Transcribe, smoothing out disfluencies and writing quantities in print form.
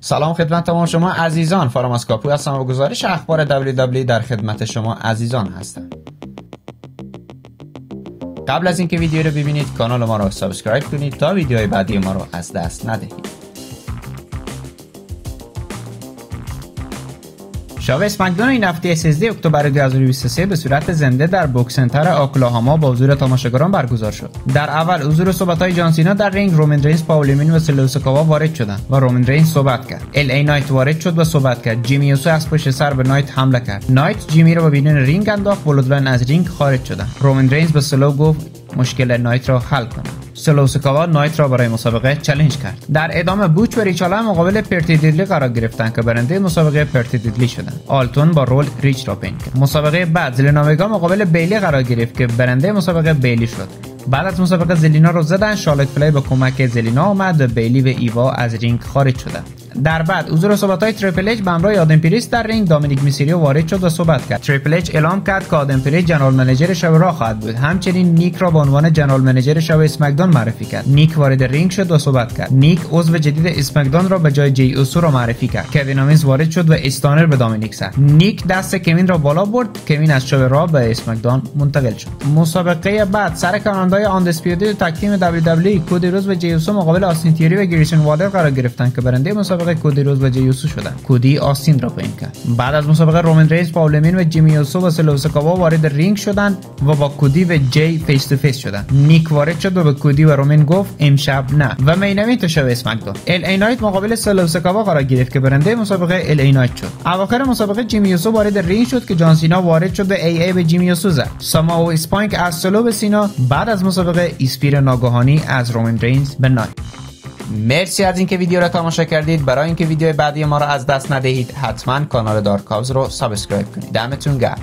سلام خدمت تمام شما عزیزان، فراماس کاپو هستم و گزارش اخبار WWE در خدمت شما عزیزان هستم. قبل از اینکه ویدیو رو ببینید کانال ما رو سابسکرایب کنید تا ویدیوهای بعدی ما رو از دست ندهید. شو اسمکدان این هفته 13 اکتبر 2023 به صورت زنده در بوکس سنتر اوکلاهاما با حضور تماشاگران برگزار شد. در اول حضور صحبت‌های جان سینا در رینگ، رومن رینز، پاول هیمن و سلو سیکاوا وارد شدند و رومن رینز صحبت کرد. ال ای نایت وارد شد و صحبت کرد. جیمی اوسو از پشت سر به نایت حمله کرد. نایت جیمی را به بیرون رینگ انداخت. بلودلاین از رینگ خارج شدند. رومن رینز به سلو گفت مشکل نایت را حل کنه. سلو سیکاوا نایت را برای مسابقه چالش کرد. در ادامه بوچ و ریچالا مقابل پرتی دیدلی قرار گرفتند که برنده مسابقه پرتی دیدلی شدند. آلتون با رول ریچ را پین کرد. مسابقه بعد زلینا وگا مقابل بیلی قرار گرفت که برنده مسابقه بیلی شد. بعد از مسابقه زلینا رو زدن. شارلوت فلر به کمک زلینا آمد و بیلی و ایوا از رینگ خارج شدند. در بعد حضور صحبت‌های تریپل اچ به همراه آدم پریست در رینگ، دامینیک میستریو وارد شد و صحبت کرد. تریپل اچ اعلام کرد که آدم پریست جنرال منیجر شو را خواهد بود. همچنین نیک را به عنوان جنرال منیجر شو اسمکدان معرفی کرد. نیک وارد رینگ شد و صحبت کرد. نیک عضو جدید اسمکدان را به جای جی اوسو را معرفی کرد. کوین اوونز وارد شد و استانر به دامینیک زد. نیک دست کوین را بالا برد. کوین از شو را به اسمکدان منتقل شد. مسابقه بعد سر کاناندای آندسپیودی تگ تیم WWE کودی روز و جی اوسو مقابل آستین تیوری و گریسون والر قرار گرفتند که برنده مسابقه کودی روز و جی اوسو شدند. کودی آستین را پین کرد. بعد از مسابقه رومن رینز، پاول هیمن و جیمی اوسو و سلو سیکاوا وارد رینگ شدند و با کودی و جی فیس تو فیس شدند. نیک وارد شد و به کودی و رومن گفت امشب نه و مین ایونت شو اسمکدان. ال ای نایت مقابل سلو سیکاوا قرار گرفت که برنده مسابقه ال ای نایت شد. اواخر مسابقه جیمی اوسو وارد رینگ شد که جان سینا وارد شد و ای به جیمی اوسو زد. ساما و اسپانک از سلو به سینا. بعد از مسابقه اسپیر ناگهانی از رومن رینز به نایت. مرسی از اینکه ویدیو را تماشا کردید. برای اینکه ویدیو بعدی ما را از دست ندهید حتما کانال دارک هاوس رو سابسکرایب کنید. دمتون گرم.